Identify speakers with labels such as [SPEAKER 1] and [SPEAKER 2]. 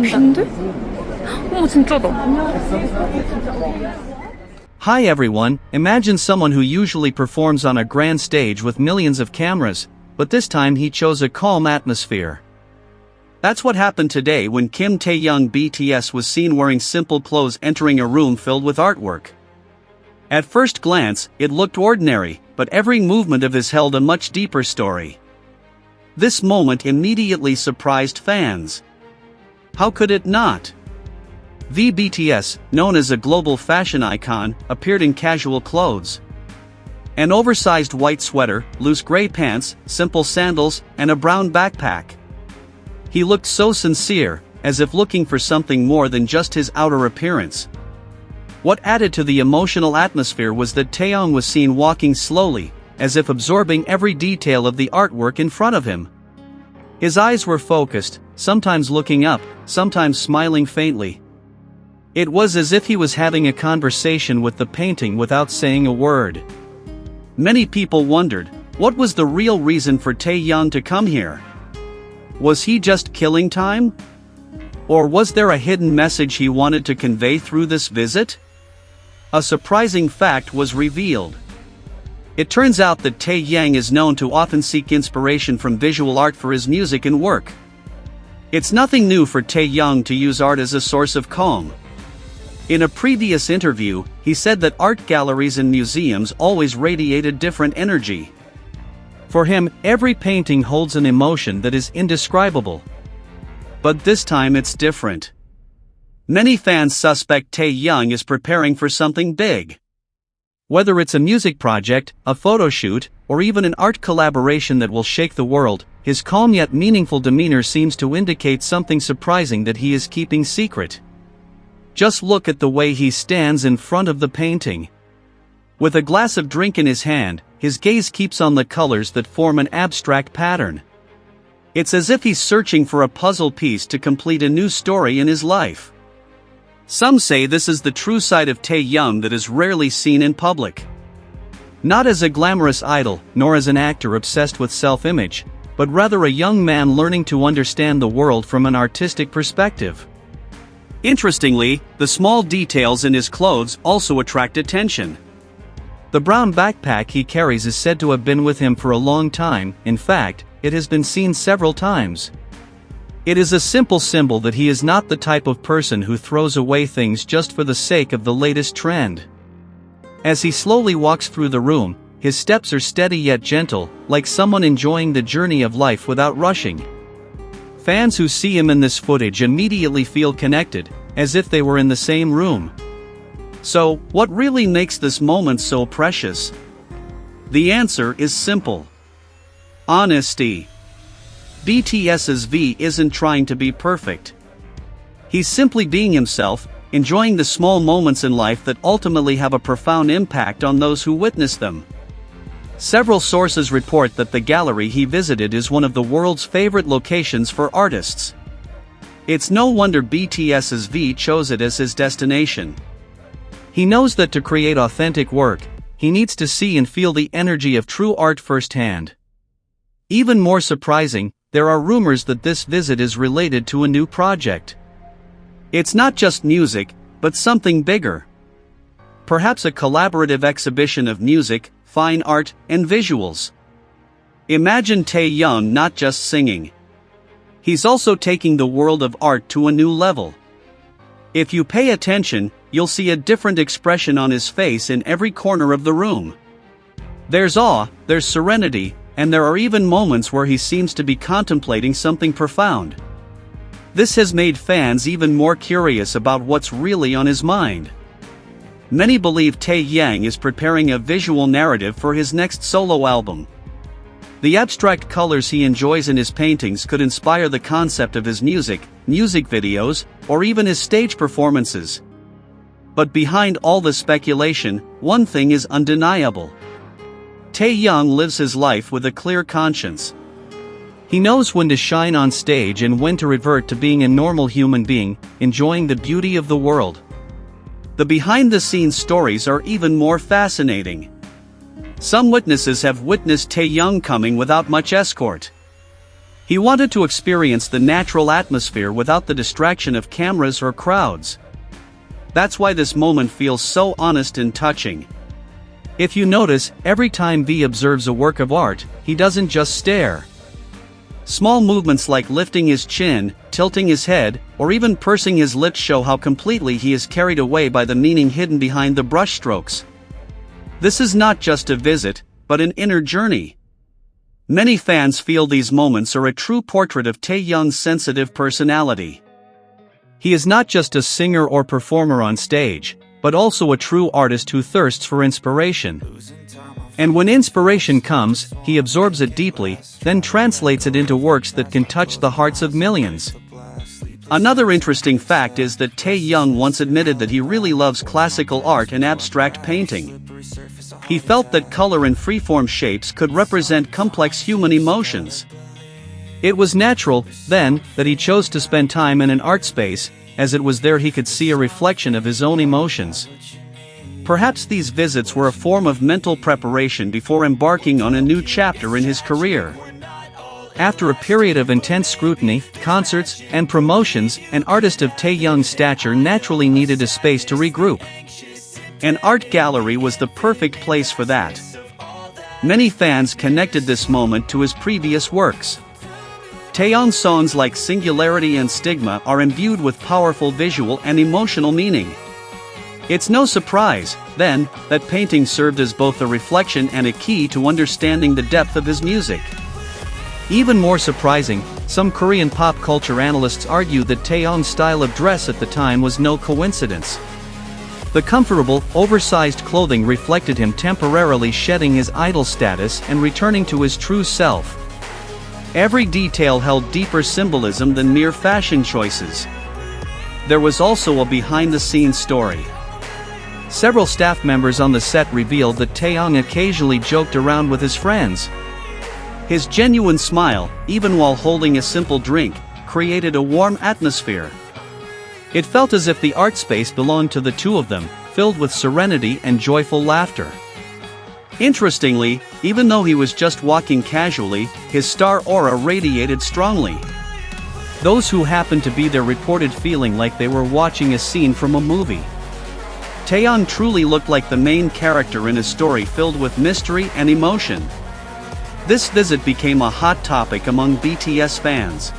[SPEAKER 1] 빈데? 어머, 진짜다.
[SPEAKER 2] Hi everyone, imagine someone who usually performs on a grand stage with millions of cameras, but this time he chose a calm atmosphere. That's what happened today when Kimtaehyung BTS was seen wearing simple clothes entering a room filled with artwork. At first glance, it looked ordinary, but every movement of his held a much deeper story. This moment immediately surprised fans. How could it not? The BTS, known as a global fashion icon, appeared in casual clothes. An oversized white sweater, loose gray pants, simple sandals, and a brown backpack. He looked so sincere, as if looking for something more than just his outer appearance. What added to the emotional atmosphere was that Taehyung was seen walking slowly, as if absorbing every detail of the artwork in front of him. His eyes were focused, sometimes looking up, sometimes smiling faintly. It was as if he was having a conversation with the painting without saying a word. Many people wondered, what was the real reason for Taehyung to come here? Was he just killing time? Or was there a hidden message he wanted to convey through this visit? A surprising fact was revealed. It turns out that Taehyung is known to often seek inspiration from visual art for his music and work. It's nothing new for Taehyung to use art as a source of calm. In a previous interview, he said that art galleries and museums always radiated different energy. For him, every painting holds an emotion that is indescribable. But this time it's different. Many fans suspect Taehyung is preparing for something big. Whether it's a music project, a photo shoot, or even an art collaboration that will shake the world, his calm yet meaningful demeanor seems to indicate something surprising that he is keeping secret. Just look at the way he stands in front of the painting. With a glass of drink in his hand, his gaze keeps on the colors that form an abstract pattern. It's as if he's searching for a puzzle piece to complete a new story in his life. Some say this is the true side of Taehyung that is rarely seen in public. Not as a glamorous idol, nor as an actor obsessed with self-image, but rather a young man learning to understand the world from an artistic perspective. Interestingly, the small details in his clothes also attract attention. The brown backpack he carries is said to have been with him for a long time. In fact, it has been seen several times. It is a simple symbol that he is not the type of person who throws away things just for the sake of the latest trend. As he slowly walks through the room, his steps are steady yet gentle, like someone enjoying the journey of life without rushing. Fans who see him in this footage immediately feel connected, as if they were in the same room. So, what really makes this moment so precious? The answer is simple. Honesty. BTS's V isn't trying to be perfect. He's simply being himself, enjoying the small moments in life that ultimately have a profound impact on those who witness them. Several sources report that the gallery he visited is one of the world's favorite locations for artists. It's no wonder BTS's V chose it as his destination. He knows that to create authentic work, he needs to see and feel the energy of true art firsthand. Even more surprising, there are rumors that this visit is related to a new project. It's not just music, but something bigger. Perhaps a collaborative exhibition of music, fine art, and visuals. Imagine Taehyung not just singing. He's also taking the world of art to a new level. If you pay attention, you'll see a different expression on his face in every corner of the room. There's awe, there's serenity, and there are even moments where he seems to be contemplating something profound. This has made fans even more curious about what's really on his mind. Many believe Taehyung is preparing a visual narrative for his next solo album. The abstract colors he enjoys in his paintings could inspire the concept of his music videos, or even his stage performances. But behind all the speculation, one thing is undeniable. Taehyung lives his life with a clear conscience. He knows when to shine on stage and when to revert to being a normal human being, enjoying the beauty of the world. The behind-the-scenes stories are even more fascinating. Some witnesses have witnessed Taehyung coming without much escort. He wanted to experience the natural atmosphere without the distraction of cameras or crowds. That's why this moment feels so honest and touching. If you notice, every time V observes a work of art, he doesn't just stare. Small movements like lifting his chin, tilting his head, or even pursing his lips show how completely he is carried away by the meaning hidden behind the brushstrokes. This is not just a visit, but an inner journey. Many fans feel these moments are a true portrait of Taehyung's sensitive personality. He is not just a singer or performer on stage, but also a true artist who thirsts for inspiration. And when inspiration comes, he absorbs it deeply, then translates it into works that can touch the hearts of millions. Another interesting fact is that Taehyung once admitted that he really loves classical art and abstract painting. He felt that color and freeform shapes could represent complex human emotions. It was natural, then, that he chose to spend time in an art space, as it was there he could see a reflection of his own emotions. Perhaps these visits were a form of mental preparation before embarking on a new chapter in his career. After a period of intense scrutiny, concerts, and promotions, an artist of Taehyung's stature naturally needed a space to regroup. An art gallery was the perfect place for that. Many fans connected this moment to his previous works. Taehyung's songs like Singularity and Stigma are imbued with powerful visual and emotional meaning. It's no surprise, then, that painting served as both a reflection and a key to understanding the depth of his music. Even more surprising, some Korean pop culture analysts argue that Taehyung's style of dress at the time was no coincidence. The comfortable, oversized clothing reflected him temporarily shedding his idol status and returning to his true self. Every detail held deeper symbolism than mere fashion choices. There was also a behind-the-scenes story. Several staff members on the set revealed that Taehyung occasionally joked around with his friends. His genuine smile, even while holding a simple drink, created a warm atmosphere. It felt as if the art space belonged to the two of them, filled with serenity and joyful laughter. Interestingly, even though he was just walking casually, his star aura radiated strongly. Those who happened to be there reported feeling like they were watching a scene from a movie. Taehyung truly looked like the main character in a story filled with mystery and emotion. This visit became a hot topic among BTS fans.